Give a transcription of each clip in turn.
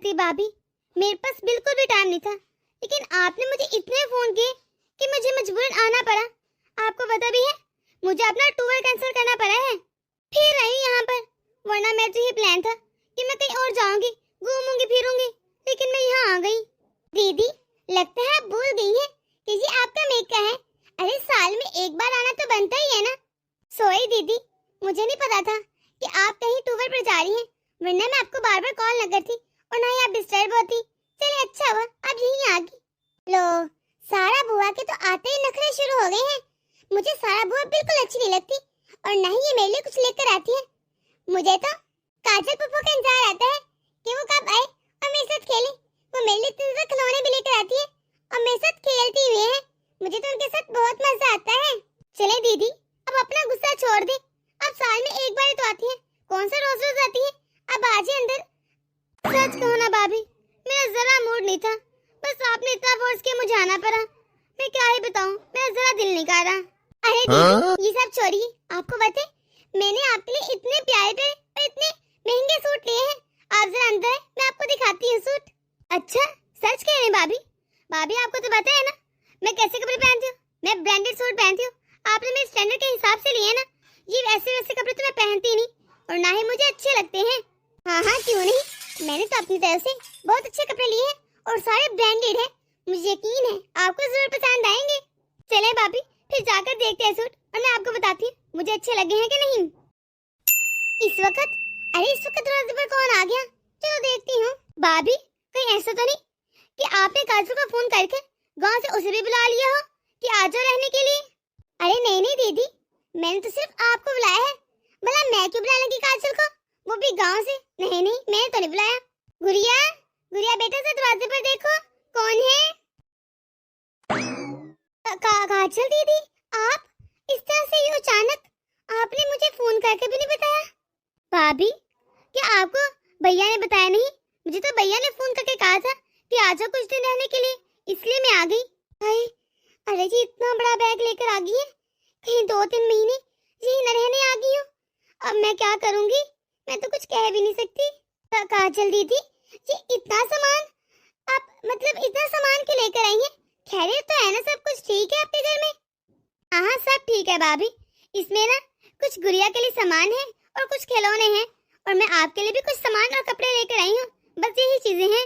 करती भाभी, मेरे पास बिल्कुल भी टाइम नहीं था, लेकिन आपने मुझे इतने फोन किए कि मुझे मजबूरन आना पड़ा। आपको पता भी है मुझे अपना टूर कैंसिल करना पड़ा है। फिर रही यहाँ पर, वरना मेरा तो ये प्लान था कि मैं कहीं और जाऊंगी, घूमूंगी फिरूंगी, लेकिन मैं यहाँ आ गई। दीदी, लगता है आप भूल गई हैं कि ये आपका मेका है। अरे साल में एक बार आना तो बनता ही है ना। सॉरी दीदी, मुझे नहीं पता था कि आप कहीं टूर पर जा रही हैं, वरना मैं आपको बार बार कॉल न करती और ना ही आप डिस्टर्ब होती। चलिए अच्छा हुआ आप यहीं आ गई। लो, सारा बुआ के तो आते ही नखरे शुरू हो गए हैं। मुझे सारा बुआ बिल्कुल अच्छी नहीं लगती और ना ही ये मेरे लिए कुछ लेकर आती है। मुझे तो काजल पप्पू का इंतजार आता है कि वो कब आए और मेरे साथ खेले। वो मेरे लिए इतने खिलौने भी लेकर आती है और मेरे साथ खेलती हुई है। मुझे तो उनके साथ बहुत मजा आता है। चले दीदी, अब अपना गुस्सा छोड़ दे। अब साल में एक बार तो आती है, कौन सा रोज रोज आती है। अब आ जाए अंदर। सच कहूँ ना भाभी, मेरा जरा मूड नहीं था, बस आपने इतना फोर्स किया मुझे आना पड़ा। मैं क्या ही बताऊं, मेरा जरा दिल नहीं कर रहा। अरे दीदी, ये सब छोड़िए, आपको पता है मैंने आपके लिए इतने प्यारे प्यारे और इतने महंगे सूट लिए हैं। आप जरा अंदर, मैं आपको दिखाती हूँ सूट। अच्छा, सच कह रहे हैं भाभी? भाभी आपको तो पता है ना मैं कैसे कपड़े पहनती हूँ। मैं ब्रांडेड सूट पहनती हूँ। आपने मेरे स्टैंडर्ड के हिसाब से लिए ना। ये वैसे वैसे कपड़े तो मैं पहनती नहीं और ना ही मुझे अच्छे लगते हैं। हाँ हाँ, क्यों नहीं, मैंने तो अपनी तरफ से बहुत अच्छे कपड़े लिए हैं और सारे ब्रांडेड हैं। मुझे यकीन है आपको जरूर पसंद आएंगे। चले भाभी, फिर जाकर देखते हैं सूट और मैं आपको बताती हूँ मुझे अच्छे लगे हैं कि नहीं। इस वक्त दरवाजे पर कौन आ गया? चलो देखती हूँ। भाभी, कहीं ऐसा तो नहीं कि आपने काजू का फोन करके गांव से उसे भी बुला लिया हो कि आ जाओ रहने के लिए? अरे नहीं नहीं दीदी, मैंने तो सिर्फ आपको बुलाया है। भला मैं क्यों बुलाने की काजल को, वो भी गांव से? नहीं नहीं, मैंने तो नहीं बुलाया। गुड़िया, गुड़िया बेटा से दरवाजे पर देखो कौन है। काजल दीदी, आप इस तरह से यूं अचानक? आपने मुझे फोन करके भी नहीं बताया। भाभी, क्या आपको भैया ने बताया नहीं? मुझे तो भैया ने फोन करके कहा था कि आ जाओ कुछ दिन रहने के लिए, इसलिए मैं आ गई। हाय, अरे जी इतना बड़ा बैग लेकर आ गई है, कहीं 2-3 महीने यही न रहने आ गई हूँ। अब मैं क्या करूँगी? मैं तो कुछ कह भी नहीं सकती। काजल दीदी, ये इतना सामान आप मतलब इतना सामान क्यों लेकर आई हैं? खैरियत तो है ना, सब कुछ ठीक है आपके घर में? हाँ सब ठीक है भाभी, इसमें ना कुछ गुड़िया के लिए सामान है और कुछ खिलौने हैं और मैं आपके लिए भी कुछ सामान और कपड़े लेकर आई हूँ। बस यही चीजें हैं।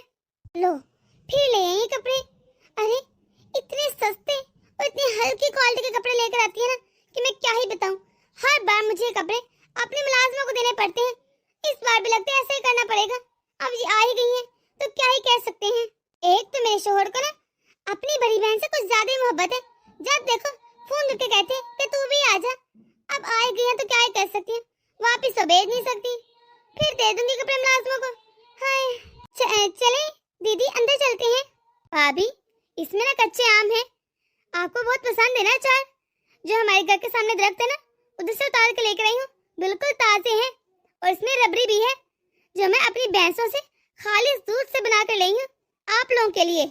लो, फिर ले आई कपड़े। अरे इतने सस्ते और इतनी हल्की क्वालिटी के कपड़े लेकर आती है ना कि मैं क्या ही बताऊं। हर बार मुझे कपड़े अपने मुलाजिमों को देने पड़ते हैं, इस बार भी लगता है ऐसा ही करना पड़ेगा। अब ये आ ही गई है तो क्या ही कह सकते हैं। एक तो मेरे शोहर को ना अपनी बड़ी बहन से कुछ ज्यादा ही मोहब्बत है। जब देखो फोन करके कहते हैं कि तू भी आ जा। अब आ ही गई है तो क्या ही कर सकती है, वापिस तो भेज नहीं सकती। फिर दे दूंगी कपड़े मुलाजिमों को। हाय, चले दीदी अंदर चलते हैं। भाभी, इसमें ना कच्चे आम है, आपको बहुत पसंद है ना अचार? जो हमारे घर के सामने दरख्त है ना, उधर से उतार के लेकर आई हूँ, बिल्कुल ताजे हैं और इसमें रबड़ी भी है जो मैं अपनी भैंसों से खालिस दूध से बना कर लाई हूँ आप लोगों के लिए।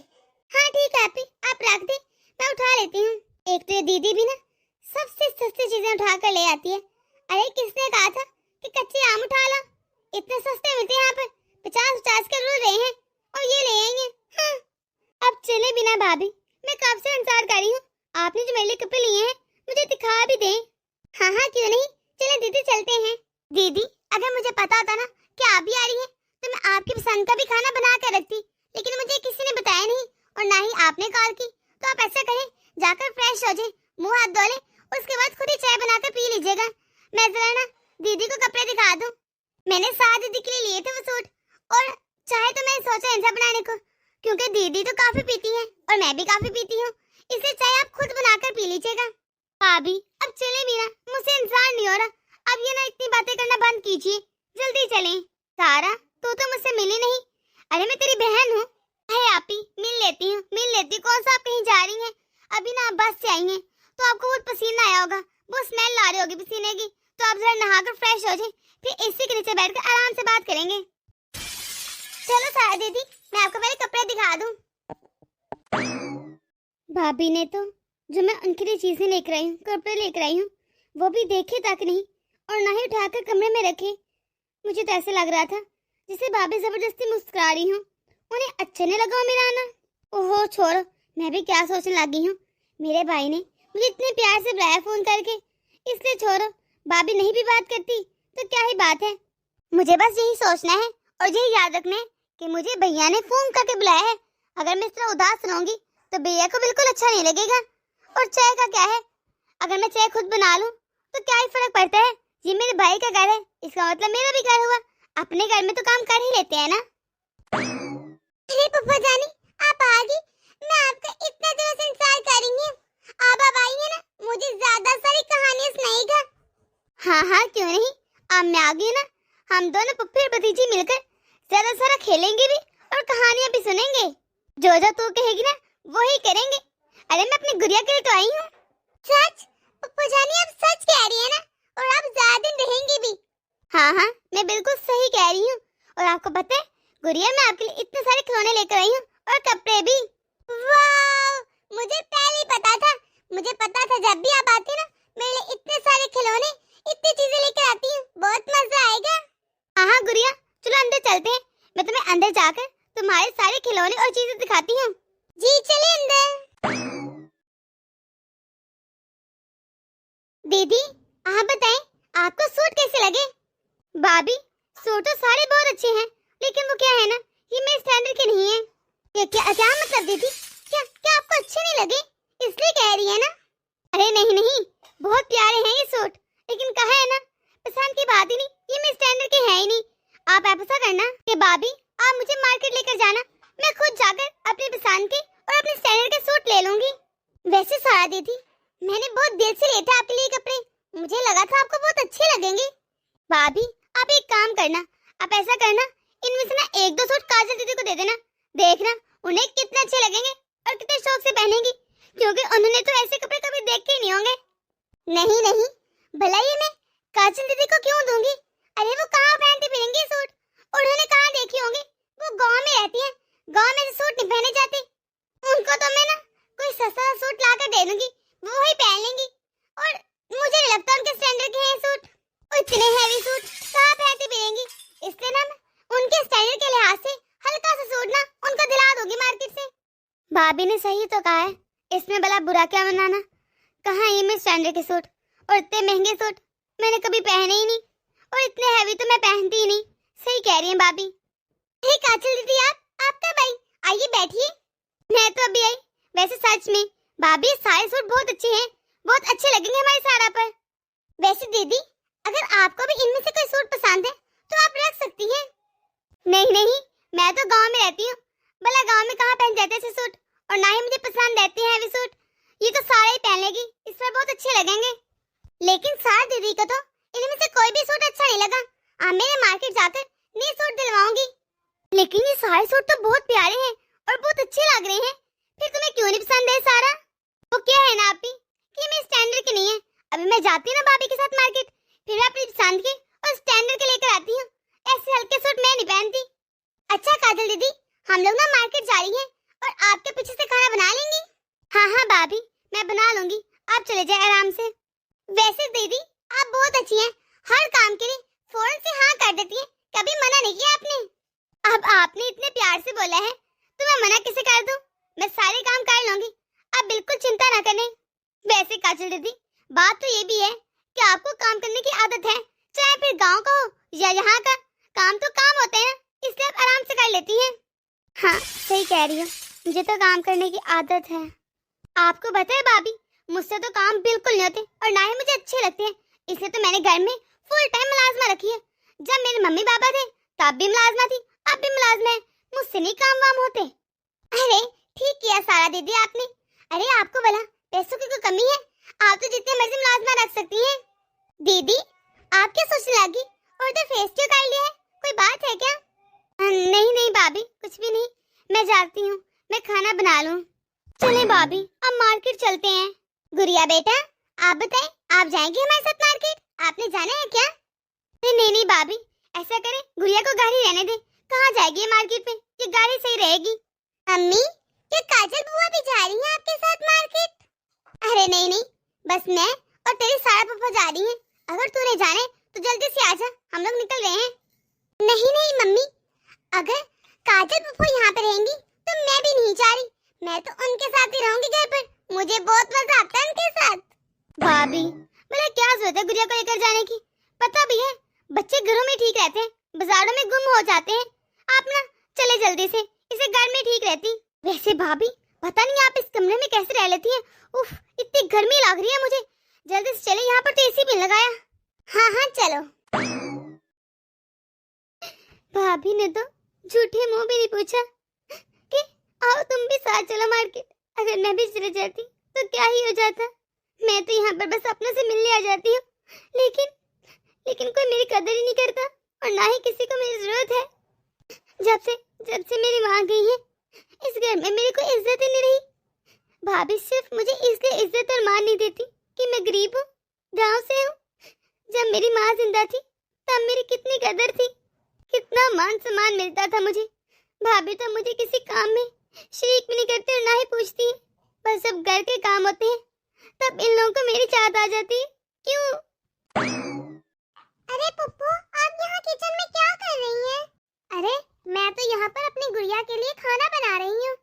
हाँ ठीक है आप रख दे, मैं उठा लेती हूँ। एक तो ये दीदी भी ना सबसे सस्ती चीजें उठा कर ले आती है। अरे किसने कहा था कि कच्चे आम उठा लो? इतने सस्ते मिलते हैं यहाँ पर, 50-50 के रोज रहे हैं और ये ले आएंगे। हाँ, अब चले बिना भाभी, मैं कब से इंतजार कर रही हूँ। आपने जो मेरे लिए कपड़े लिए हैं मुझे दिखा भी दें। हाँ हाँ क्यों नहीं, चले दीदी चलते हैं। दीदी, अगर मुझे पता होता ना कि आप भी आ रही हैं तो मैं आपकी पसंद का भी खाना बना कर रखती, लेकिन मुझे किसी ने बताया नहीं और ना ही आपने कॉल की। तो आप ऐसा करें, जाकर फ्रेश हो जाए, मुंह हाथ धो लें, उसके बाद खुद ही चाय बनाकर पी लीजिएगा। मैं जरा ना दीदी को कपड़े दिखा दूं। मैंने साथ दीदी के लिए लिए थे वो सूट और चाय तो मैंने सोचा इनसे बनाने को, क्योंकि दीदी तो काफी पीती है और मैं भी काफी पीती हूँ, इसलिए चाय आप खुद बनाकर पी लीजिएगा। भाभी, अब चले भी ना, मुझसे इंतजार नहीं हो रहा। अब ये ना इतनी बातें करना बंद कीजिए, जल्दी चलें। सारा, तू तो मुझसे मिली नहीं। अरे मैं तेरी बहन हूँ। है आपी, मिल लेती हूँ। कौन सा आप कहीं जा रही हैं? अभी ना आप बस से आई हैं तो आपको बहुत पसीना आया होगा, वो स्मेल आ रही होगी पसीने की, तो आप जरा नहाकर फ्रेश हो जाए, फिर एसी के नीचे बैठकर आराम से बात करेंगे। चलो सारा दीदी, मैं आपको पहले कपड़े दिखा दूं। भाभी ने तो जो मैं उनके लिए चीजें लेकर आई हूँ, कपड़े लेकर आई हूँ, वो भी देखे तक नहीं और ना ही उठाकर कमरे में रखे। मुझे तो ऐसे लग रहा था जैसे भाभी जबरदस्ती मुस्कुरा रही हूँ उन्हें अच्छा नहीं लगा मेरा आना। ओहो छोड़ो, मैं भी क्या सोचने लगी हूँ। मेरे भाई ने मुझे इतने प्यार से बुलाया फोन करके, इसलिए छोड़ो। भाभी नहीं भी बात करती तो क्या ही बात है। मुझे बस यही सोचना है और यही याद रखना है कि मुझे भैया ने फोन करके बुलाया है। अगर मैं इस तरह उदास रहूंगी तो भैया को बिल्कुल अच्छा नहीं लगेगा। और चाय का क्या है, अगर मैं चाय खुद बना लूं तो क्या ही फर्क पड़ता है। ये मेरे भाई का घर है, इसका मतलब मेरा भी घर हुआ। अपने घर में तो काम कर ही लेते हैं ना। अरे पप्पा जानी, आप आ गई। मैं आपका इतना देर से इंतजार कर रही हूँ। आप अब आई है ना, मुझे ज्यादा सारी कहानियां सुनाएगा। हाँ हाँ क्यों नहीं, अब मैं आ गई ना। हम दोनों पप्पी और भतीजी मिलकर ज्यादा सारा खेलेंगे भी और कहानियां भी सुनेंगे। जो जो तू कहेगी ना वो ही करेंगे। अरे मैं अपनी गुड़िया के लिए तो आई हूँ। सच पप्पू जानी, आप सच कह रही है ना? और आप ज्यादा दिन रहेंगी भी? हाँ हाँ मैं बिल्कुल सही कह रही हूँ। और आपको पता है गुड़िया, मैं आपके लिए इतने सारे खिलौने लेकर आई हूँ और कपड़े भी। वाह, मुझे पहले ही पता था। मुझे पता था जब भी आप आती ना मेरे लिए इतने सारे खिलौने, इतनी चीजें लेकर आती हूँ। बहुत मजा आएगा। हाँ हाँ गुड़िया, चलो अंदर चलते हैं। मैं तुम्हें अंदर जाकर तुम्हारे सारे खिलौने और चीजें दिखाती हूँ। जी चलिए अंदर। दीदी आप बताएं, आपको सूट कैसे लगे? भाभी सूट तो सारे बहुत अच्छे हैं, लेकिन वो क्या है ना, ये मेरे स्टैंडर्ड के नहीं है। क्या मतलब दीदी? क्या क्या आपको अच्छे नहीं लगे इसलिए कह रही है ना? अरे नहीं नहीं, बहुत प्यारे हैं ये सूट, लेकिन कहा है ना पसंद की बात ही नहीं, ये मेरे स्टैंडर्ड के है ही नहीं। आप ऐसा करना कि भाभी आप मुझे मार्केट लेकर जाना, मैं खुद जाकर अपनी पसंद के और अपने स्टैंडर्ड के सूट ले लूंगी। वैसे सारा दीदी, मैंने बहुत दिल से लिए थे आपके लिए कपड़े, मुझे लगा था आपको बहुत अच्छे लगेंगे। भाभी आप एक काम करना, आप ऐसा करना, इनमें से ना एक दो सूट काजल दीदी को दे देना। देखना उन्हें कितने अच्छे लगेंगे और कितने शौक से पहनेंगी, क्योंकि उन्होंने तो ऐसे कपड़े कभी देखे ही नहीं होंगे। नहीं नहीं, भला ये मैं काजल दीदी को क्यों दूंगी? अरे वो कहाँ पहनती फिरेंगी सूट, उन्होंने कहाँ देखे होंगे? वो गांव में रहती हैं, गांव में सूट नहीं पहने जाते। उनको तो मैं ना कोई सस्ता सूट लाकर दे दूंगी, वो ही पहन लेंगी। और मुझे नहीं लगता उनके स्टैंडर्ड के हैं सूट, इतने हैवी सूट कहाँ पहनती फिरेंगी। इसलिए ना मैं उनके स्टैंडर्ड के लिहाज से हल्का सा सूट ना उनको दिला दूंगी मार्केट से। भाभी ने सही तो कहा है, इसमें भला बुरा क्या मनाना। कहाँ ये मेरे स्टैंडर्ड के सूट, और इतने महंगे सूट मैंने कभी पहने ही नहीं, और इतने हैवी तो मैं पहनती ही नहीं। सही कह रही हैं भाभी। हे काजल दीदी, आप कब आई? आइए बैठिए। मैं तो अभी आई। वैसे सच में भाभी सारे सूट बहुत अच्छे हैं, बहुत अच्छे लगेंगे हमारी साड़ा पर। वैसे दीदी अगर आपको भी इनमें से कोई सूट पसंद है तो आप रख सकती हैं। नहीं नहीं, मैं तो गांव में रहती हूँ, भला गांव में कहाँ पहन जाते ऐसे सूट, और ना ही मुझे पसंद रहते हैं हैवी सूट। ये तो सारे ही पहन लेगी, इस पर बहुत अच्छे लगेंगे। लेकिन सारा दीदी को तो इनमें से कोई भी सूट अच्छा नहीं लगा। अब मैं मार्केट जाकर नए सूट दिलवाऊंगी। लेकिन ये सारे सूट तो बहुत प्यारे हैं और बहुत अच्छे लग रहे हैं, फिर तुम्हें क्यों नहीं पसंद है सारा? वो क्या है ना आपी कि मैं स्टैंडर्ड की नहीं है। अभी मैं जाती हूँ ना भाभी के साथ मार्केट, फिर अपनी पसंद के और स्टैंडर्ड के लेकर आती हूँ। ऐसे हल्के सूट मैं नहीं पहनती। अच्छा काजल दीदी, हम लोग ना मार्केट जा रही हैं और आपके पीछे से खाना बना लेंगी। हाँ हाँ भाभी मैं बना लूंगी, आप चले जाए आराम से। वैसे दीदी आप बहुत अच्छी हैं, हर काम के लिए फौरन से हाँ कर देती हैं, कभी मना नहीं किया आपने। अब आपने इतने प्यार से बोला है तो मैं मना कैसे कर दूं? मैं सारे काम कर लूंगी, आप बिल्कुल चिंता ना करें। वैसे काजल दीदी बात तो ये भी है कि आपको काम करने की आदत है, चाहे फिर गांव का हो या यहाँ का, काम तो काम होते हैं, इसलिए आप आराम से कर लेती हैं। हाँ सही कह रही हो, मुझे तो काम करने की आदत है। आपको पता है भाभी, मुझसे तो काम बिल्कुल नहीं होते और ना ही मुझे अच्छे लगते हैं, इसलिए तो मैंने घर में फुल टाइम मुलाजमा रखी है। जब मेरे मम्मी पापा थे तब भी मुलाजमा थी, अब भी मुलाजमा है, मुझसे नहीं काम वाम होते। अरे ठीक किया सारा दीदी आपने। अरे आपको भला पैसों की कोई कमी है? आप तो जितने मर्जी मुलाजमा रख सकती हैं। दीदी आप क्या सोचने लगी और तो फेस क्यों कर लिया है, कोई बात है क्या? नहीं नहीं भाभी कुछ भी नहीं, मैं जाती हूँ, मैं खाना बना लूँ। चले भाभी अब मार्केट चलते हैं। गुड़िया बेटा आप बताएं, आप जाएंगे हमारे साथ मार्केट? आपने जाना है क्या? नहीं नहीं भाभी, ऐसा करें गुड़िया को गाड़ी रहने दे, कहाँ जाएगी मार्केट में, ये गाड़ी सही रहेगी। अम्मी क्या काजल बुआ भी जा रही हैं आपके साथ मार्केट? अरे नहीं नहीं, बस मैं और तेरी सारा पप्पा जा रही हैं। अगर तू नहीं जाने तो जल्दी से आजा, हम लोग निकल रहे हैं। नहीं नहीं मम्मी, अगर काजल पप्पू यहाँ पे जाने की। पता भी है बच्चे घरों में ठीक रहते हैं, बाजारों में गुम हो जाते हैं। आप ना चले जल्दी से, इसे घर में ठीक रहती। वैसे भाभी पता नहीं आप इस कमरे में कैसे रह लेती हैं। उफ, इतनी गर्मी लग रही है मुझे। जल्दी से चले, यहाँ पर तो एसी भी लगाया। हाँ हाँ चलो। भाभी ने तो झूठे मुंह भी नहीं पूछा कि आओ तुम भी साथ चलो मार्केट। अगर मैं भी चले जाती तो क्या ही हो जाता। मैं तो यहाँ पर बस अपने से मिलने आ जाती हूँ, लेकिन कोई मेरी कदर ही नहीं करता और ना ही किसी को मेरी जरूरत है। जब से मेरी माँ गई है इस घर में मेरी कोई इज्जत ही नहीं रही। भाभी सिर्फ मुझे इसलिए इज्जत और मान नहीं देती कि मैं गरीब हूँ, गांव से हूँ। जब मेरी माँ जिंदा थी तब मेरी कितनी कदर थी, कितना मान सम्मान मिलता था मुझे। भाभी तो मुझे किसी काम में शरीक भी नहीं करती और ना ही पूछती है। बस जब घर के काम होते हैं तब इन लोगों को मेरी चाहत आ जाती है। क्यों? अरे पप्पू, आप यहाँ किचन में क्या कर रही हैं? अरे मैं तो यहाँ पर अपनी गुड़िया के लिए खाना बना रही हूँ।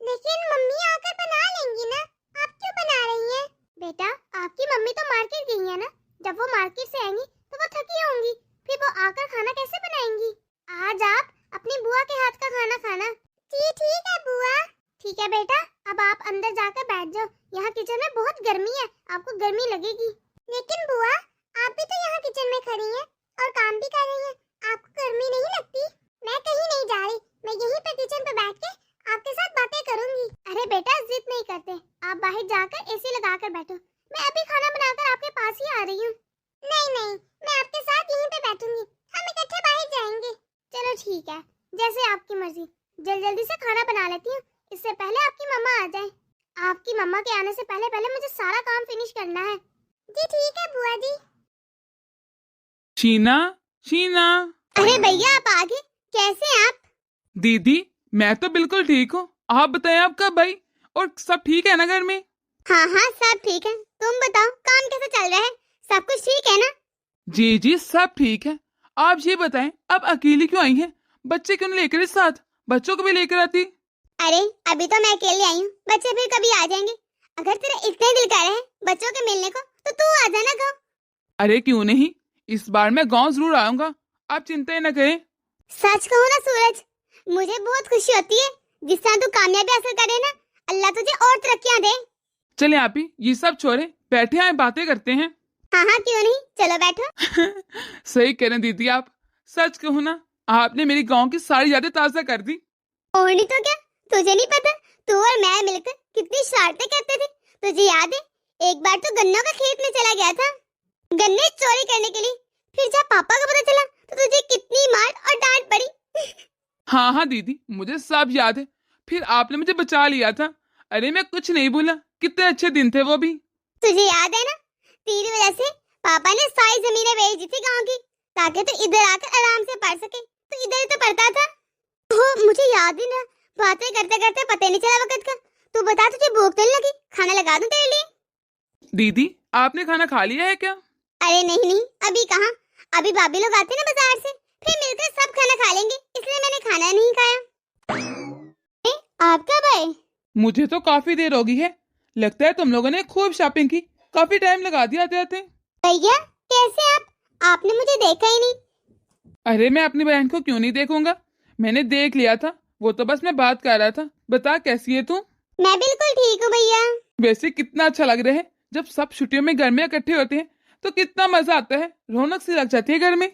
लेकिन मम्मी आकर बना लेंगी ना, आप क्यों बना रही हैं? बेटा आपकी मम्मी तो मार्केट गई है ना, जब वो मार्केट से आएंगी तो वो थकी होंगी, फिर वो आकर खाना कैसे बनाएंगी? आज आप अपनी बुआ के हाथ का खाना खाना। जी ठीक है बुआ। ठीक है बेटा, अब आप अंदर जाकर बैठ जाओ, यहाँ किचन में बहुत गर्मी है, आपको गर्मी लगेगी। लेकिन बुआ आप भी तो यहाँ किचन में खड़ी हैं और काम भी कर रही हैं, आपको गर्मी नहीं लगती? मैं कहीं नहीं जा रही, मैं यहीं पे किचन पे बैठ के आपके साथ बातें करूंगी। अरे बेटा जिद नहीं करते, आप बाहर जाकर एसी लगाकर बैठो, मैं अभी खाना बनाकर आपके पास ही आ रही हूँ। नहीं, मैं आपके साथ यहीं पे बैठूंगी, हम इकट्ठे बाहर जाएंगे। चलो ठीक है, जैसे आपकी मर्जी। जल्दी से खाना बना लेती हूँ, इससे पहले आपकी मम्मा आ जाए। आपकी मम्मा के आने से पहले मुझे सारा काम फिनिश करना है। जी ठीक है बुआ जी। शीना। अरे भैया आप आ गए, कैसे हैं आप? दीदी मैं तो बिल्कुल ठीक हूँ, आप बताएं आपका भाई और सब ठीक है ना घर में? हाँ सब ठीक है, तुम बताओ काम कैसा चल रहा है, सब कुछ ठीक है ना? जी सब ठीक है। आप ये बताएं आप अकेली क्यों आई हैं? बच्चे क्यों नहीं लेकर इस साथ? बच्चों को भी लेकर आती। अरे अभी तो मैं अकेले आई हूँ, बच्चे फिर कभी आ जाएंगे। अगर तेरा इतना दिल कर रहा है बच्चों के मिलने को तो तू आ जाना गाँव। अरे क्यों नहीं, इस बार मैं गाँव जरूर आऊंगा, आप चिंता न करें। सच कहूँ ना सूरज, मुझे बहुत खुशी होती है जिस तरह तू कामयाबी हासिल करे ना, अल्लाह तुझे और तरक्कियां दे। चले आप ही ये सब छोड़े, बैठे आए बातें करते हैं। हाँ क्यों नहीं, चलो बैठो। सही कह रहे दीदी आप, सच कहूँ ना आपने मेरी गाँव की सारी यादें ताजा कर दी। और नहीं तो क्या, तुझे नहीं पता तू और मैं मिलकर कितनी शरारतें करते थे? तुझे याद है एक बार तो गन्नों का खेत में चला गया था गन्ने चोरी करने के लिए, फिर जब पापा को पता चला तो तुझे कितनी मार और डांट पड़ी। हाँ दीदी मुझे सब याद है, फिर आपने मुझे बचा लिया था। अरे मैं कुछ नहीं भूला, कितने अच्छे दिन थे वो भी। तुझे याद है ना, तेरी वजह से पापा ने सारी जमीनें बेच दी थी गांव की, ताकि तू इधर आकर आराम से पढ़ सके। तो इधर ही तो पढ़ता था। हो मुझे याद ही ना, बातें करते करते पता नहीं चला वक्त का। तू बता तुझे भूख नहीं लगी, खाना लगा दूं तेरे लिए? दीदी आपने खाना खा लिया है क्या? अरे नहीं अभी कहाँ, अभी भाभी लोग आते ना बाजार से, फिर मिलकर सब खाना खा लेंगे, इसलिए मैंने खाना नहीं खाया। आप कब आए? मुझे तो काफी देर हो गई है, लगता है तुम लोगों ने खूब शॉपिंग की, काफी टाइम लगा दिया आते आते। भैया कैसे आपने मुझे देखा ही नहीं। अरे मैं अपनी बहन को क्यों नहीं देखूंगा, मैंने देख लिया था, वो तो बस मैं बात कर रहा था। बता कैसी है तू? मैं बिल्कुल ठीक हूँ भैया। वैसे कितना अच्छा लग रहा है जब सब छुट्टियों में घर में इकट्ठे होते हैं, तो कितना मजा आता है, रौनक सी लग जाती है घर में।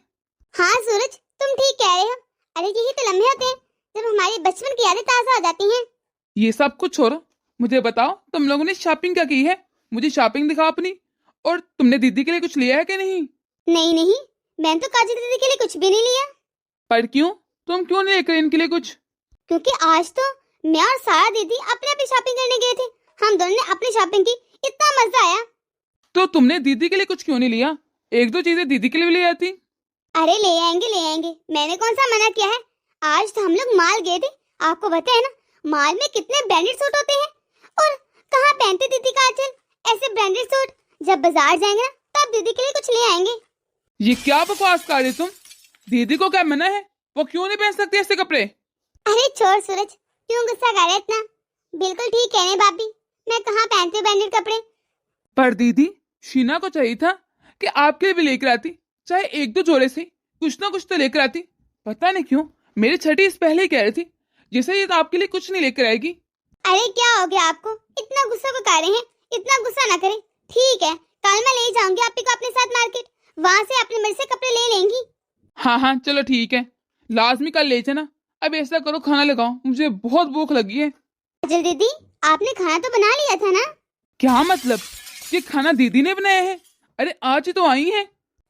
हाँ सूरज तुम ठीक कह रहे हो। अरे यही तो लम्हे होते हैं जब हमारी बचपन की यादें ताजा हो जाती हैं। ये सब कुछ छोड़ो, मुझे बताओ तुम लोगों ने शॉपिंग क्या की है? मुझे शॉपिंग दिखाओ अपनी। और तुमने दीदी के लिए कुछ लिया है कि नहीं? नहीं मैंने तो काजल दीदी के लिए कुछ भी नहीं लिया। पर क्यों, तुम क्यों नहीं लेकर इनके लिए कुछ? क्योंकि आज तो मैं और सारा दीदी अपने अपनी शॉपिंग करने गए थे, हम दोनों ने अपनी शॉपिंग की, इतना मजा आया। तो तुमने दीदी के लिए कुछ क्यों नहीं लिया? एक दो चीजें दीदी के लिए भी ले आती। अरे ले आएंगे, मैंने कौन सा मना किया है। आज तो हम लोग माल गए थे, आपको पता है ना माल में कितने ब्रांडेड सूट होते हैं, और कहाँ पहनते दीदी का आंचल ऐसे ब्रांडेड सूट। जब बाजार जाएंगे ना तब दीदी के लिए कुछ ले आएंगे। ये क्या बकवास कर रही तुम? दीदी को क्या मना है, वो क्यों नहीं पहन सकती ऐसे कपड़े? अरे छोड़ सूरज, क्यों गुस्सा कर रहे इतना? बिल्कुल ठीक कह रहे भाभी, मैं कहाँ पहनती हूँ ब्रांडेड कपड़े। पर दीदी शीना को चाहिए था कि आपके लिए भी लेकर आती, चाहे एक दो जोड़े से कुछ ना कुछ तो लेकर आती। पता नहीं क्यों मेरी छठी इस पहले ही कह रही थी जैसे ये तो आपके लिए कुछ नहीं लेकर आएगी। अरे क्या हो गया आपको, इतना गुस्सा को कर रहे हैं? इतना गुस्सा ना करें। ठीक है, कल मैं ले जाऊंगी आपी को अपने साथ मार्केट, वहां से अपने मर्जी से कपड़े ले लेंगी। हाँ हाँ चलो ठीक है, लाजमी कल ले जाना। अब ऐसा करो खाना लगाओ, मुझे बहुत भूख लगी है। काजल दीदी, आपने खाना तो बना लिया था ना? क्या मतलब, ये खाना दीदी ने बनाया है? अरे आज ही तो आई है।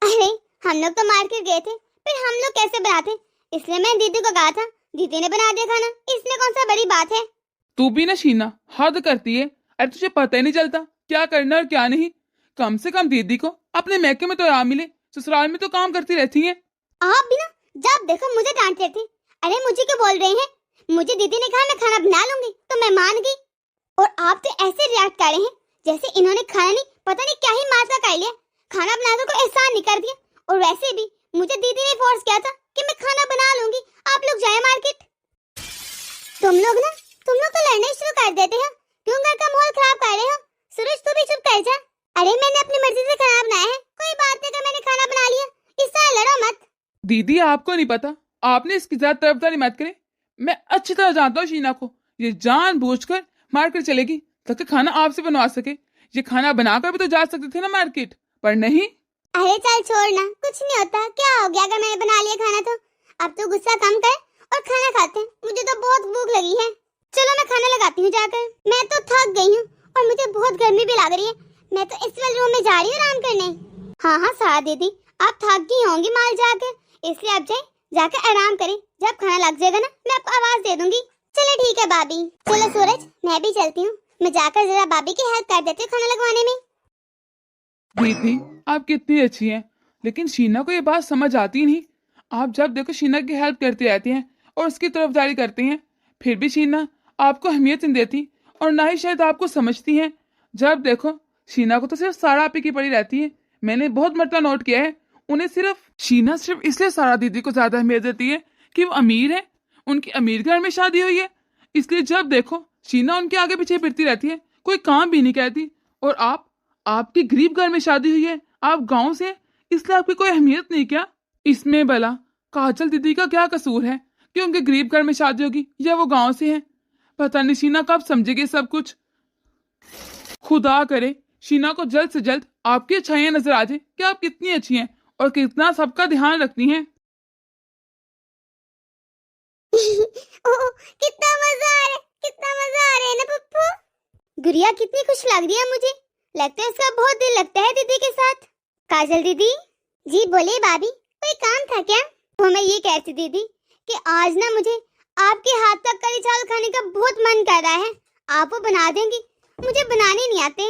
अरे हम लोग तो मार्केट गए थे, फिर हम लोग कैसे बनाते, इसलिए मैं दीदी को कहा था, दीदी ने बना दिया खाना, इसमें कौन सा बड़ी बात है। तू भी ना शीना हद करती है। अरे तुझे पता ही नहीं चलता क्या करना और क्या नहीं। कम से कम दीदी को अपने मैके में तो आराम मिले, ससुराल में तो काम करती रहती है। आप भी ना जब देखो मुझे डांट रहे थे। अरे मुझे क्यों बोल रहे हैं? मुझे दीदी ने कहा मैं खाना बना लूंगी तो मैं मान गई, और आप तो ऐसे रिएक्ट कर रहे हैं जैसे इन्होंने खाना नहीं पता नहीं क्या ही मार्का कर लिया, खाना बनाकर कोई एहसान नहीं कर दिया। और वैसे भी मुझे दीदी ने फोर्स किया था कि मैं खाना बना लूंगी, आप लोग जाए मार्केट। तुम लोग तो लड़ने शुरू कर देते हो, क्यों घर का माहौल खराब कर रहे हो? सूरज तू भी चुप कर जा। अरे मैंने अपनी मर्जी से खाना बनाया है, कोई बात नहीं कि मैंने खाना बना लिया, इस तरह लड़ो मत। दीदी आपको नहीं पता, आपने इसकी ज्यादा तरफदारी मत करें। मैं अच्छी तरह जानता हूँ शीना को, ये जानबूझकर मार्केट चलेगी ताकि खाना आपसे बनवा सके। ये खाना बनाकर भी तो जा सकते थे ना मार्केट, पर नहीं। अरे चल छोड़ना, कुछ नहीं होता, क्या हो गया अगर मैंने बना लिया खाना तो। अब तो गुस्सा कम कर और खाना खाते हैं, मुझे तो बहुत भूख लगी है। चलो मैं खाना लगाती हूँ जाकर, मैं तो थक गई हूँ और मुझे बहुत गर्मी भी लग रही है। मैं तो इस वाले रूम में जा रही हूँ आराम करने। हाँ हाँ सारा दीदी, आप थक गई होंगी माल जाकर, इसलिए आप जाकर आराम करें। जब खाना लग जाएगा ना मैं आपको आवाज दे दूंगी। चलो ठीक है भाभी। चलो सूरज मैं भी चलती हूँ, मैं जाकर जरा भाभी की हेल्प कर देती हूँ खाना लगवाने में। दीदी आप कितनी अच्छी हैं, लेकिन शीना को ये बात समझ आती नहीं। आप जब देखो शीना की हेल्प करती रहती हैं और उसकी तरफदारी करती हैं, फिर भी शीना आपको अहमियत नहीं देती और ना ही शायद आपको समझती हैं। जब देखो शीना को तो सिर्फ सारा आप ही की पड़ी रहती है। मैंने बहुत मरतबा नोट किया है, उन्हें शीना सिर्फ इसलिए सारा दीदी को ज्यादा अहमियत देती है कि वो अमीर है, उनकी अमीर घर में शादी हुई है, इसलिए जब देखो शीना उनके आगे पीछे फिरती रहती है, कोई काम भी नहीं कहती। और आपकी गरीब घर में शादी हुई है, आप गांव से, इसलिए आपकी कोई अहमियत नहीं क्या? इसमें भला काजल दीदी का क्या कसूर है कि उनके गरीब घर में शादी होगी या वो गांव से है? पता नहीं शीना कब समझेगी सब कुछ। खुदा करे शीना को जल्द से जल्द आपकी अच्छाइयां नजर आ जाए कि आप कितनी अच्छी हैं और कितना सबका ध्यान रखती हैं। कितना मजा आ रहा है, कितना मजा आ रहा है ना पप्पू। गुड़िया कितनी खुश लग रही है मुझे, लगता है इसका बहुत दिल लगता है दीदी के साथ। काजल दीदी। जी बोले भाभी, कोई काम था क्या? तो मैं ये कहती दीदी कि आज ना मुझे आपके हाथ का करी चावल खाने का बहुत मन कर रहा है, आप वो बना देंगी? मुझे बनाने नहीं आते।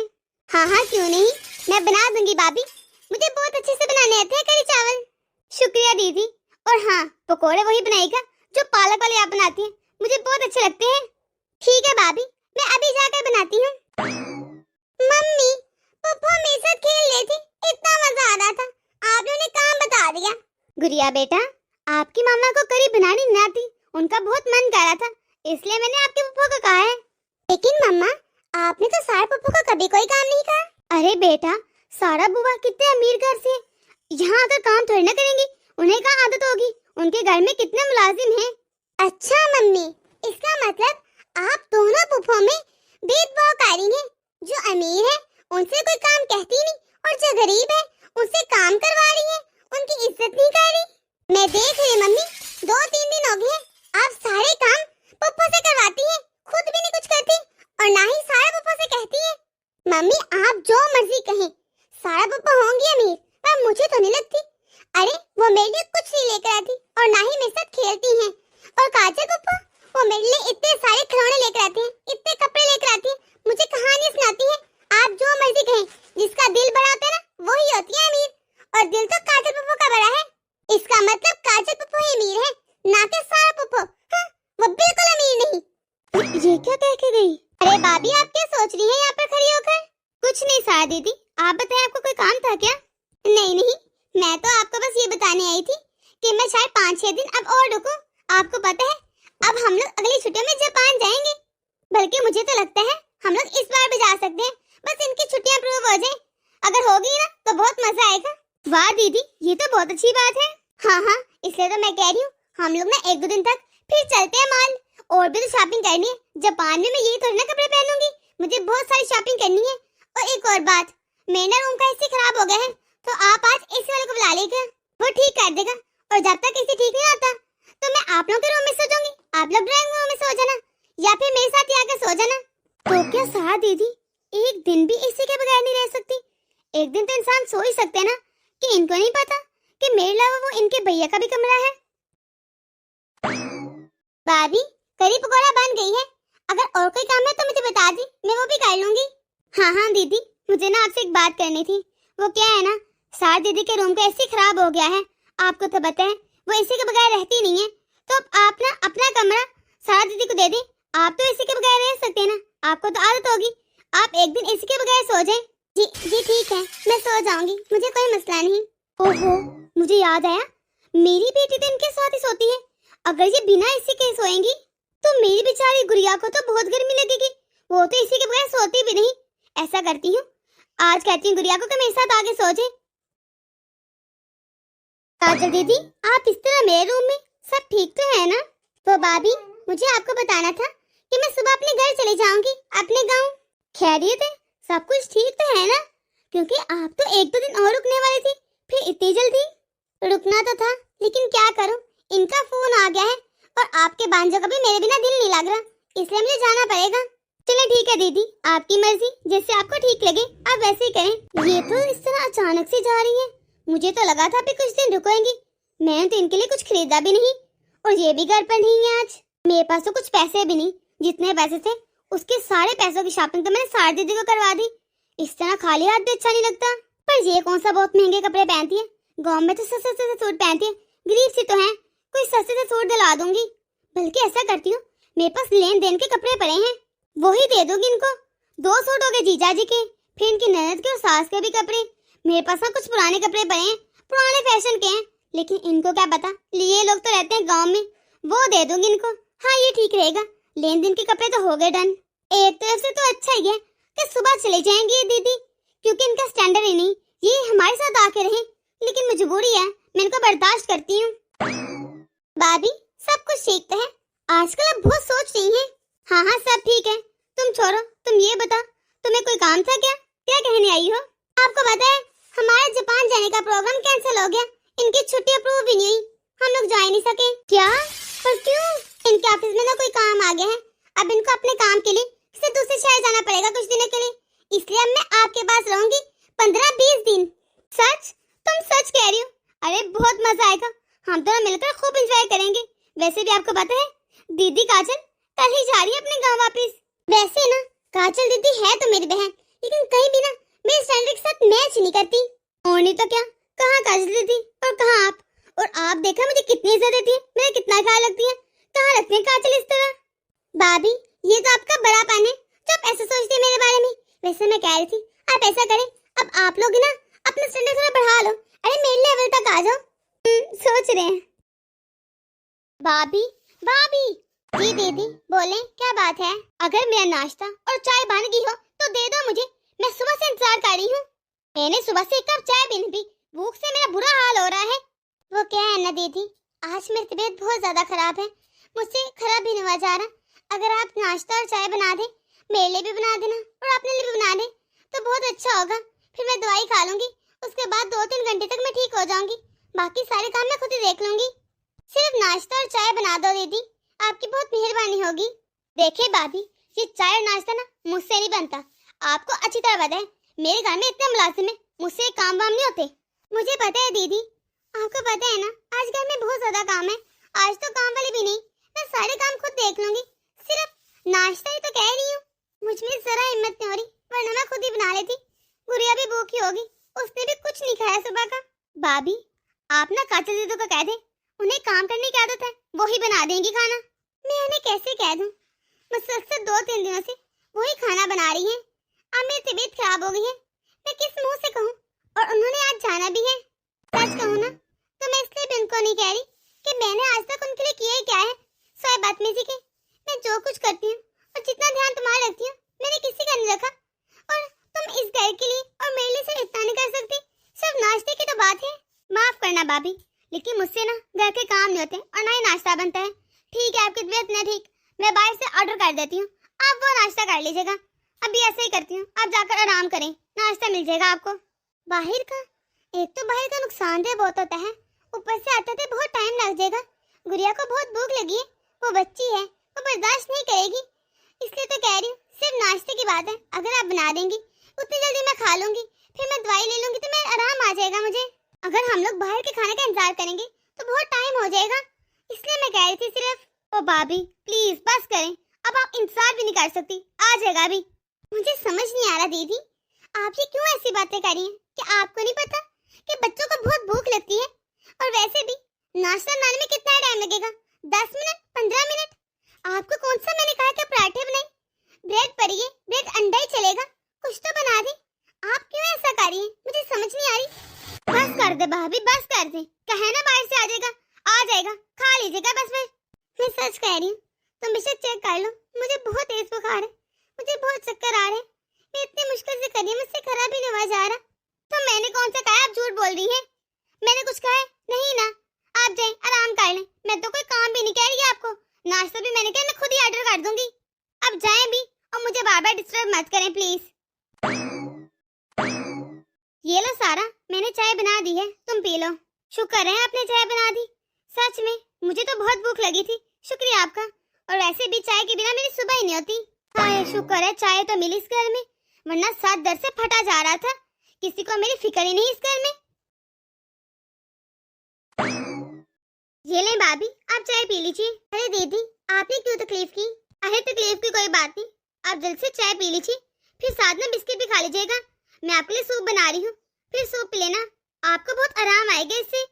हाँ हाँ क्यों नहीं, मैं बना दूंगी भाभी, मुझे बहुत अच्छे से बनाने आते हैं करी चावल। शुक्रिया दीदी। और हाँ पकोड़े वही बनाएगा जो पालक वाले आप बनाती हैं, मुझे बहुत अच्छे लगते हैं। ठीक है भाभी, मैं अभी जाकर बनाती हूँ। मम्मी पप्पू मेरे साथ खेल रहे थे, इतना मजा आ रहा था, आपने उन्हें काम बता दिया। गुड़िया बेटा, आपकी मामा को करी बनानी नहीं आती, उनका बहुत मन कर रहा था, इसलिए मैंने आपके पप्पू को कहा है। लेकिन मम्मा आपने तो सारा पप्पू को कभी कोई काम नहीं कहा। अरे बेटा, सारा बुआ कितने अमीर घर से, यहाँ आकर काम थोड़ी ना करेंगी, उन्हें क्या आदत होगी, उनके घर में कितने मुलाजिम हैं। अच्छा मम्मी, इसका मतलब आप दोनों पुप्पो में भेदभाव कर रही हैं, जो अमीर है उनसे कोई काम कहती नहीं और जो गरीब है उनसे काम करवा रही है, उनकी इज्जत नहीं कर रही। मैं देख रही मम्मी, 2-3 दिन हो गए आप सारे काम पुप्पो से करवाती हैं, खुद भी नहीं कुछ करती और ना ही सारा पुप्पो से कहती है। मम्मी आप जो मर्जी कहें, सारा पुप्पो होंगी अमीर, पर मुझे तो नहीं लगती। अरे वो मेरे लिए कुछ नहीं लेकर आती और ना ही मेरे साथ खेलती हैं। और काजल पुप्पो, वो मेरे लिए इतने सारे खिलौने लेकर आती हैं, इतने कपड़े लेकर आती हैं, मुझे कहानियां सुनाती हैं। आप जो मर्जी कहें, जिसका दिल बड़ा होता है ना वही होती है अमीर, और दिल तो काजल पुप्पो का बड़ा है। इसका मतलब काजल पुप्पो ही अमीर है, ना कि सारा पुप्पो। हाँ, वो बिल्कुल अमीर नहीं। ये क्या कह के गई? अरे भाभी आप क्या सोच रही हैं यहाँ पर खड़ी होकर? कुछ नहीं सारा दीदी, आप बताएं आपको कोई काम था क्या? नहीं नहीं, मैं तो आपको बस ये बताने आई थी कि मैं शायद 5-6 दिन अब और रुकूं। आपको पता है अब हम लोग अगली छुट्टियों में जापान जाएंगे, बल्कि मुझे तो लगता है हम लोग इस बार भी जा सकते हैं, बस इनकी छुट्टियां अप्रूव हो जाए। अगर होगी ना तो बहुत मजा आएगा। वाह दीदी, ये तो बहुत अच्छी बात है। हाँ, इसलिए तो मैं कह रही हूँ हम लोग ना 1-2 दिन तक फिर चलते हैं मॉल। और भी तो शॉपिंग करनी है। जापान में मैं यही थोड़ी ना कपड़े पहनूंगी, मुझे बहुत सारी शॉपिंग करनी है। और एक और बात, मेरा रूम का एसी खराब हो गया है, तो आप आज एसी वाले को बुला लेगा, वो ठीक कर देगा। और जब तक एसी ठीक नहीं आता तो मैं आप लोगों के रूम में सो जाऊंगी, आप लोग ड्राइंग रूम में सो जाना, या फिर मेरे साथ ही आकर सो जाना। तो क्या सारा दीदी एक दिन भी एसी के बगैर नहीं रह सकती? एक दिन तो इंसान सो ही सकते ना, कि इनको नहीं पता कि मेरे अलावा वो इनके भैया का भी कमरा है। भाभी, करी पकौड़ा बन गई है, अगर और कोई काम है तो मुझे बता दी, मैं वो भी कर लूंगी। हाँ दीदी, मुझे ना आपसे एक बात करनी थी। वो क्या है ना, सारा दीदी के रूम का एसी खराब हो गया है, आपको तो पता है वो एसी के बगैर रहती नहीं है। तो आप ना अपना कमरा सारा दीदी को दे दें, आप तो एसी के बगैर रह सकते हैं ना, आपको तो आदत होगी, आप एक दिन एसी के बगैर सो जाएं। जी ठीक है, मैं सो जाऊंगी, मुझे कोई मसला नहीं। ओहो, मुझे याद आया, मेरी बेटी तो इनके साथ ही सोती है। अगर ये बिना एसी के सोएंगी तो मेरी बेचारी गुड़िया को तो बहुत गर्मी लगेगी, वो तो एसी के बगैर सोती भी नहीं। ऐसा करती हूँ, आज कहती हूँ गुड़िया को कि मेरे साथ आगे सो जाए। काजल दीदी, आप इस तरह मेरे रूम में, सब ठीक तो है ना? तो भाभी, मुझे आपको बताना था कि मैं सुबह अपने घर चली जाऊंगी, अपने गांव। खैरियत है, सब कुछ ठीक तो है ना? क्योंकि आप तो 1-2 दिन और रुकने वाली थी, फिर इतनी जल्दी? रुकना तो था, लेकिन क्या करूं, इनका फोन आ गया है और आपके बांझों का भी मेरे बिना दिल नहीं लग रहा, इसलिए मुझे जाना पड़ेगा। चलो ठीक है दीदी, आपकी मर्जी, जैसे आपको ठीक लगे आप वैसे ही करें। ये तो इस तरह अचानक से जा रही है, मुझे तो लगा था भी कुछ दिन रुकेंगी। मैंने तो इनके लिए कुछ खरीदा भी नहीं, और ये भी घर पर नहीं है आज। मेरे पास तो कुछ पैसे भी नहीं, जितने पैसे थे उसके सारे पैसों की शॉपिंग तो मैंने सारी दीदी को करवा दी। इस तरह खाली हाथ भी अच्छा नहीं लगता। पर ये कौन सा बहुत महंगे कपड़े पहनती है, गाँव में तो सस्ते से सूट पहनती है, गरीब सी तो है, कोई सस्ते से सूट दिला दूंगी। बल्कि ऐसा करती हूँ, मेरे पास लेन देन के कपड़े पड़े हैं, वही दे दूंगी इनको। 2 सूट हो गए जीजा जी के, फिर इनकी ननद के और सास के भी कपड़े। मेरे पास ना कुछ पुराने कपड़े पड़े हैं, पुराने फैशन के हैं, लेकिन इनको क्या पता, लिए लोग तो रहते हैं गांव में, वो दे दूंगी इनको। हाँ ये ठीक रहेगा, लेन देन के कपड़े तो हो गए डन। एक तरफ से तो अच्छा ही है कि सुबह चले जाएंगे ये दीदी, क्योंकि इनका स्टैंडर्ड ही नहीं, ये हमारे साथ आके रहे, लेकिन मजबूरी है, मैं इनको बर्दाश्त करती हूँ। भाभी, सब कुछ ठीक तो है, आजकल आप बहुत सोच रही हैं। हाँ सब ठीक है, तुम छोड़ो, तुम ये बता, तुम्हें कोई काम था क्या, क्या कहने आई हो? आपको पता है हमारा जापान जाने का प्रोग्राम कैंसिल हो गया, इनकी छुट्टी अप्रूव भी नहीं हुई, हम लोग जा ही नहीं सके। क्या? पर क्यों? इनके ऑफिस में ना कोई काम आ गया है, अब इनको अपने काम के लिए किसी दूसरे शहर जाना पड़ेगा कुछ दिनों के लिए, इसलिए अब मैं आपके पास रहूंगी 15-20 दिन। सच? तुम सच कह रही हो? अरे बहुत मजा आएगा, हम दोनों मिलकर खूब एंजॉय करेंगे। वैसे भी आपको पता है दीदी काजल कल ही जा रही है अपने गाँव वापिस। वैसे ना काजल दीदी है तो मेरी बहन, लेकिन कहीं भी ना मेरे स्टैंडर्ड के साथ मैच नहीं करती। और नहीं तो क्या, कहाँ काजल दीदी और कहाँ आप, और आप देखा मुझे कितनी इज्जत देती है, मेरा कितना ख्याल रखती है, कहाँ रखती है काजल इस तरह। भाभी, ये तो आपका बड़ापन है जो आप ऐसे सोचती है मेरे बारे में। वैसे मैं कह रही थी आप ऐसा करें, अब आप लोग ना अपना स्टैंडर्ड थोड़ा बढ़ा लो, अरे मेरे लेवल तक आ जाओ। सोच रहे हैं। भाभी जी दीदी बोले, क्या बात है? अगर मेरा नाश्ता और चाय बन गई हो तो दे दो मुझे, मैं सुबह से इंतजार कर रही हूँ। मैंने सुबह से 1 कप चाय भी नहीं पी, भूख से मेरा बुरा हाल हो रहा है। वो क्या है ना दीदी, आज मेरी तबीयत बहुत ज्यादा खराब है, मुझसे खड़ा भी नहीं हुआ जा रहा। अगर आप नाश्ता और चाय बना दे, मेरे लिए भी बना देना और अपने लिए भी बना दे तो बहुत अच्छा होगा, फिर मैं दवाई खा लूंगी, उसके बाद 2-3 घंटे तक मैं ठीक हो जाऊंगी, बाकी सारे काम मैं खुद ही देख लूंगी। सिर्फ नाश्ता और चाय बना दो दीदी, आपकी बहुत मेहरबानी होगी। देखिए भाभी, ये चाय और नाश्ता ना मुझसे नहीं बनता, आपको अच्छी तरह पता है, मेरे घर में इतने मुलाजिम है, मुझसे काम वाम नहीं होते। मुझे पता है दीदी, आपको पता है ना आज घर में बहुत ज्यादा काम है, आज तो काम वाली भी नहीं, मैं सारे काम खुद देख लूंगी, सिर्फ नाश्ता ही तो कह रही हूँ। मुझ में जरा हिम्मत नहीं हो रही, वरना मैं खुद ही बना लेती। गुड़िया भी भूखी होगी, उसने भी कुछ नहीं खाया सुबह का। भाभी, आप ना काजल दीदी को कह दे, उन्हें काम करने की आदत है, वो ही बना देंगी खाना। मैं उन्हें कैसे कह दूं, मुझसे 2-3 दिनों से वही खाना बना रही हैं। अब मेरी तबीयत खराब हो गई है, मैं किस मुंह से कहूं, और उन्होंने आज जाना भी है। सच कहूं ना तो मैं इसलिए भी उनको नहीं कह रही कि मैंने आज तक उनके लिए किया ही क्या है, सोए बदतमीजी के। मैं जो कुछ करती हूँ और जितना ध्यान तुम्हारा रखती हूँ, मैंने किसी का नहीं रखा, और तुम इस घर के लिए और मेरे लिए सिर्फ इतना नहीं कर सकती? सिर्फ नाश्ते की तो बात है। माफ करना भाभी, लेकिन मुझसे ना घर के काम नहीं होते और ना ही नाश्ता बनता है। ठीक है, आपकी तबीयत नहीं ठीक, मैं बाहर से ऑर्डर कर देती हूँ, आप वो नाश्ता कर लीजिएगा। अभी ऐसे ही करती हूँ, आप जाकर आराम करें, नाश्ता मिल जाएगा आपको। बाहर का एक तो बाहर का नुकसानदेह बहुत होता है, ऊपर से आते थे बहुत टाइम लग जाएगा। गुड़िया को बहुत भूख लगी है, वो बच्ची है, वो बर्दाश्त नहीं करेगी, इसलिए तो कह रही हूँ सिर्फ नाश्ते की बात है। अगर आप बना देंगी उतनी जल्दी मैं खा लूंगी, फिर मैं दवाई ले लूंगी तो मैं आराम आ जाएगा मुझे। अगर हम लोग बाहर के खाने का इंतजार करेंगे तो बहुत टाइम हो जाएगा, इसलिए मैं कह रही थी सिर्फ। ओ भाभी प्लीज बस करें, अब आप इंतजार भी नहीं कर सकती, आ जाएगा अभी। मुझे समझ नहीं आ रहा दीदी, आप ये क्यों ऐसी बातें कर रही हैं? कि आपको नहीं पता कि बच्चों को बहुत भूख लगती है? और वैसे भी नाश्ता बनाने में कितना टाइम लगेगा? 10 मिनट, 15 मिनट? आपको कौन सा मैंने कहा कि पराठे बनाए? ब्रेड पड़ी है, ब्रेड अंडा ही चलेगा, कुछ तो बना दे। आप क्यों ऐसा कर रही हैं? मुझे समझ नहीं आ रही। बस कर दे भाभी, बस कर दे, कहे ना बाहर से आ जाएगा, खा लीजिएगा बस। मैं सच कह रही हूँ, तुम बेशक चेक कर लो, मुझे बहुत तेज बुखार है, मुझे बहुत चक्कर आ रहे हैं। मैं इतनी मुश्किल से कर रही हूँ, मुझसे खरा भी नहीं हुआ जा रहा। तो मैंने कौन सा कहा? आप झूठ बोल रही हैं, मैंने कुछ कहा है नहीं ना। आप जाएं आराम कर लें, मैं तो कोई काम भी नहीं कह रही आपको, नाश्ता भी मैंने कहा मैं खुद ही ऑर्डर कर दूंगी। अब जाएं भी और मुझे बार बार डिस्टर्ब मत करें प्लीज। ये लो सारा, मैंने चाय बना दी है, तुम पी लो। शुक्र है आपने चाय बना दी, सच में मुझे तो बहुत भूख लगी थी, शुक्रिया आपका। और वैसे भी चाय के बिना मेरी सुबह ही नहीं होती। हाँ शुक्र है चाय तो मिली इस घर में, वरना सात दर से फटा जा रहा था, किसी को मेरी फिक्र ही नहीं इस घर में। ये ले भाभी, आप चाय पी लीजिए। अरे दीदी आपने क्यों तकलीफ की? अरे तकलीफ की कोई बात नहीं, आप जल्द से चाय पी लीजिए, फिर साथ में बिस्किट भी खा लीजिएगा। मैं आपके लिए सूप बना रही हूँ, फिर सूप पी लेना, आपको बहुत आराम आएगा इससे।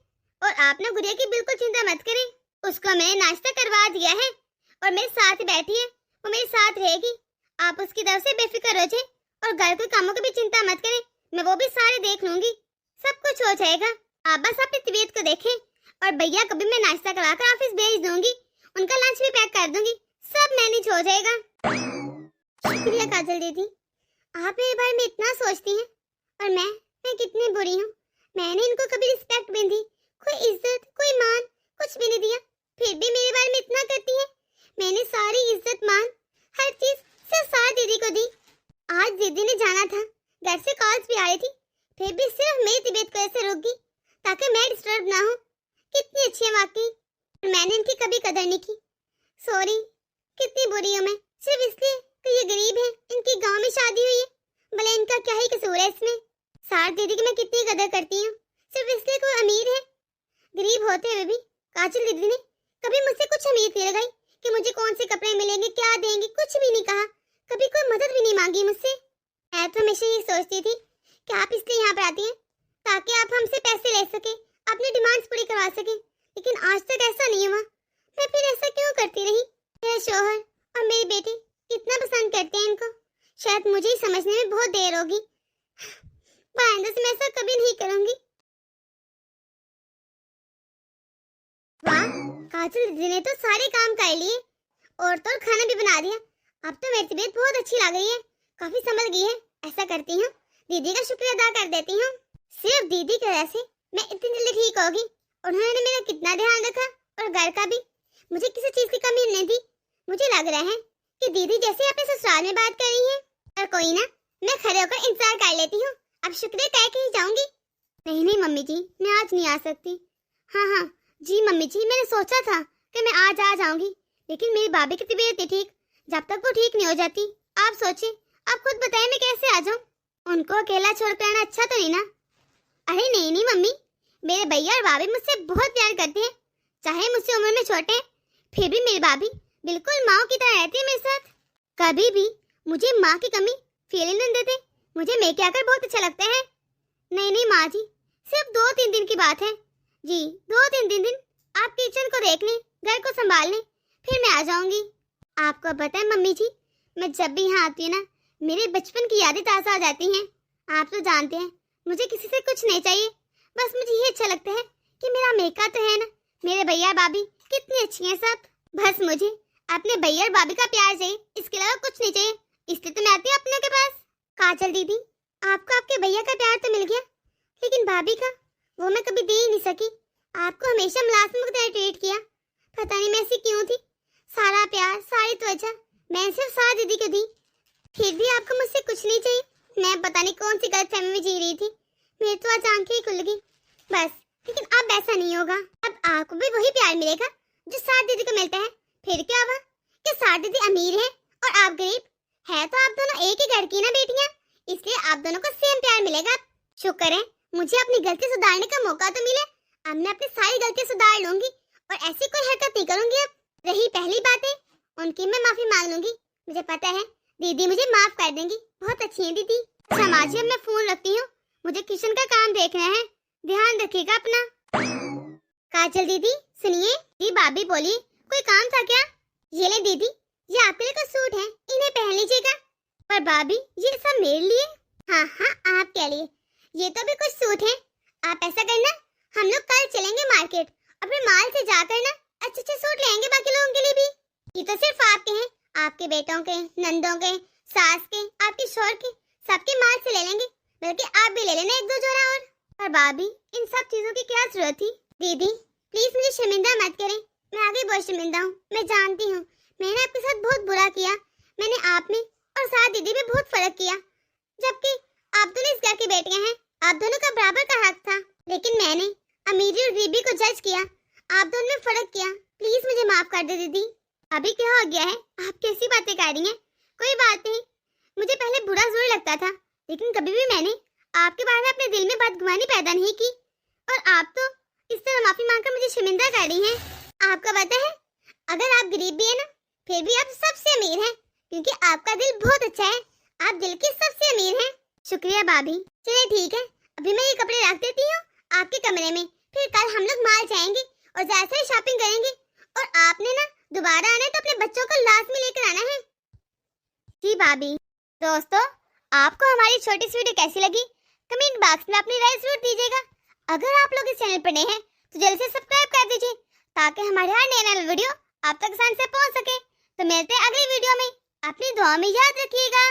और आप ना गुड़िया की बिल्कुल चिंता मत करें, उसको मैंने नाश्ता करवा दिया है और मेरे साथ ही बैठी है, वो मेरे साथ रहेगी। आप उसकी तरफ से बेफिक्र हो जाए और घर के कामों की भी चिंता मत करें, मैं वो भी सारे देख लूंगी, सब कुछ हो जाएगा। आप बस अपनी तबीयत को देखें। और भैया को भी मैं नाश्ता कराकर ऑफिस भेज दूंगी, उनका लंच भी पैक कर दूंगी, सब मैनेज हो जाएगा। शुक्रिया काजल दीदी, आप मेरे बारे में इतना सोचती हैं। और मैं कितनी बुरी हूँ, मैंने इनको कभी रिस्पेक्ट भी नहीं दी, कोई इज्जत कोई मान कुछ भी नहीं दिया, फिर भी मेरे बारे में इतना करती है। मैंने सारी इज्जत मान हर चीज सिर्फ सारा दीदी को दी। आज दीदी ने जाना था, घर से कॉल्स भी आ रही थी, फिर भी सिर्फ मेरी तबीयत को ऐसे रोक दी ताकि मैं डिस्टर्ब ना हूँ। कितनी अच्छी है वाकई, मैंने इनकी कभी कदर नहीं की। सॉरी, कितनी बुरी हूँ मैं, सिर्फ इसलिए कि ये गरीब है, इनकी गांव में शादी हुई है, भले इनका क्या ही कसूर है इसमें। सार दीदी की मैं कितनी कदर करती हूँ, सिर्फ इसलिए कोई अमीर है। गरीब होते हुए भी काजल दीदी ने कभी मुझसे कुछ उम्मीद नहीं लगाई कि मुझे कौन से कपड़े मिलेंगे, क्या देंगे, कुछ भी नहीं कहा, कभी कोई मदद भी नहीं मांगी मुझसे। मैं तो हमेशा ये सोचती थी कि आप इसलिए यहाँ पर आती हैं ताकि आप हमसे पैसे ले सके, अपनी डिमांड्स पूरी करवा सके, लेकिन आज तक ऐसा नहीं हुआ। मैं फिर ऐसा क्यों करती रही? मेरा शौहर और मेरी बेटी इतना पसंद करते हैं इनको, शायद मुझे ही समझने में बहुत देर होगी। आइंदा से मैं ऐसा कभी नहीं करूंगी। वाह, काजल दीदी ने तो सारे काम कर लिए और तो खाना भी बना दिया। अब तो मेरी तबीयत बहुत अच्छी लग रही है, काफी संभल गई है। ऐसा करती हूँ, दीदी का शुक्रिया अदा कर देती हूँ। सिर्फ दीदी की वजह से मैं इतनी जल्दी ठीक होगी। उन्होंने मेरा कितना ध्यान रखा और घर का भी, मुझे किसी चीज की कमी नहीं दी। मुझे लग रहा है कि दीदी जैसे अपने ससुराल में बात कर रही है। और कोई ना, मैं खड़े होकर इंतजार कर लेती हूँ, अब शुक्रिया कह के ही जाऊंगी। नहीं मम्मी जी, मैं आज नहीं आ सकती। हाँ जी मम्मी जी, मैंने सोचा था कि मैं आज आ जाऊंगी, लेकिन मेरी भाभी की तबीयत नहीं ठीक, जब तक वो ठीक नहीं हो जाती। आप सोचिए, आप खुद बताएं मैं कैसे आ जाऊं? उनको अकेला छोड़कर आना अच्छा तो नहीं ना? अरे नहीं मम्मी, मेरे भैया और भाभी मुझसे बहुत प्यार करते हैं, चाहे मुझसे उम्र में छोटे हैं, फिर भी मेरी भाभी बिल्कुल माँ की तरह रहती है मेरे साथ। कभी भी मुझे माँ की कमी फील नहीं देते, मुझे मेके आकर बहुत अच्छा लगता है। नहीं माँ जी, सिर्फ 2-3 दिन की बात है जी, 2-3 दिन आप किचन को देख लें, घर को संभाल लें, फिर मैं आ जाऊंगी। आपको पता है मम्मी जी, मैं जब भी यहाँ आती हूँ ना, मेरे बचपन की यादें ताज़ा हो जाती हैं। आप तो जानते हैं मुझे किसी से कुछ नहीं चाहिए, बस मुझे ये अच्छा लगता है कि मेरा मेका तो है ना, मेरे भैया भाभी कितनी अच्छी हैं सब। बस मुझे अपने भैया और भाभी का प्यार चाहिए, इसके अलावा कुछ नहीं चाहिए, इसलिए तो मैं आती हूँ अपनों के पास। काजल दीदी, आपको आपके भैया का प्यार तो मिल गया, लेकिन भाभी का वो मैं कभी दे ही नहीं सकी। आपको हमेशा मुलाजिम की तरह ट्रीट किया। पता नहीं मैं ऐसी क्यों थी। सारा प्यार, सारी त्वचा मैं सिर्फ सारा दीदी को दी। फिर भी आपको मुझसे कुछ नहीं चाहिए। मैं पता नहीं कौन सी गलतफहमी में जी रही थी। मेरी तो आज आंखें ही खुल गई बस। लेकिन अब ऐसा नहीं होगा। अब आपको भी वही प्यार मिलेगा जो सारा दीदी को मिलता है। फिर क्या हुआ कि सारा दीदी अमीर है और आप गरीब है, तो आप दोनों एक ही घर की ना बेटियां, इसलिए आप दोनों को सेम प्यार मिलेगा। शुक्र है मुझे अपनी गलती सुधारने का मौका तो मिले। अब मैं अपनी सारी गलती सुधार लूंगी और ऐसी कोई हरकत नहीं करूंगी। अब रही पहली बातें, उनकी मैं माफी मांग लूंगी। मुझे पता है दीदी मुझे माफ कर देंगी। बहुत अच्छी है दीदी। समाज में मैं फोन रखती हूँ, मुझे किचन का काम देखना है। ध्यान रखिएगा अपना। काजल दीदी सुनिए, जी भाभी बोली कोई काम था क्या? ये ले दीदी, ये आपके लिए कुछ सूट है, इन्हें पहन लीजिएगा। पर भाभी ये सब मेरे लिए? हाँ हाँ आपके लिए। ये तो भी कुछ सूट है। आप ऐसा करना, हम लोग कल चलेंगे मार्केट, अपने माल से जाकर ना अच्छे अच्छे सूट लेंगे बाकी लोगों के लिए भी। ये तो सिर्फ आपके हैं, आपके बेटों के, नंदों के, सास के, आपके शौहर के, सबके माल से ले लेंगे। बल्कि आप भी ले लेना एक दो जोड़ा और। पर भाभी इन सब चीजों की क्या जरूरत थी? दीदी प्लीज मुझे शर्मिंदा मत करें, मैं आगे बहुत शर्मिंदा हूँ। मैं जानती हूँ मैंने आपके साथ बहुत बुरा किया। मैंने आप में और साथ दीदी में बहुत फर्क किया, जबकि आप दोनों इस घर की बेटियां हैं। आप दोनों का बराबर का हक था, लेकिन मैंने अमीरी और गरीबी को जज किया, आप दोनों में फर्क किया। प्लीज मुझे माफ कर दे दीदी। अभी क्या हो गया है? आप कैसी बातें कर रही हैं? कोई बात नहीं, मुझे पहले बुरा जरूर लगता था, लेकिन कभी भी मैंने आपके बारे में अपने दिल में बदगुमानी पैदा नहीं की। और आप तो इस तरह माफी मांगकर मुझे शर्मिंदा कर रही हैं। आपका पता है अगर आप गरीब भी है ना, फिर भी आप सबसे अमीर हैं, क्योंकि आपका दिल बहुत अच्छा है। आप दिल के सबसे अमीर हैं। शुक्रिया भाभी। चलिए ठीक है, अभी मैं ये कपड़े रख देती हूँ आपके कमरे में। फिर कल हम लोग माल जाएंगे और जैसे ही शॉपिंग करेंगे। और आपने ना दोबारा आना है तो अपने बच्चों को लाजमी लेकर आना है। जी भाभी। दोस्तों आपको हमारी छोटी सी वीडियो कैसी लगी कमेंट बॉक्स में अपनी राय जरूर दीजिएगा। अगर आप लोग इस चैनल पर नए हैं तो जल्दी से सब्सक्राइब कर दीजिए, ताकि हमारे हर नए वीडियो आप तक आसानी से पहुंच सके। तो मिलते हैं अगली वीडियो में। अपनी दुआ में याद रखिएगा।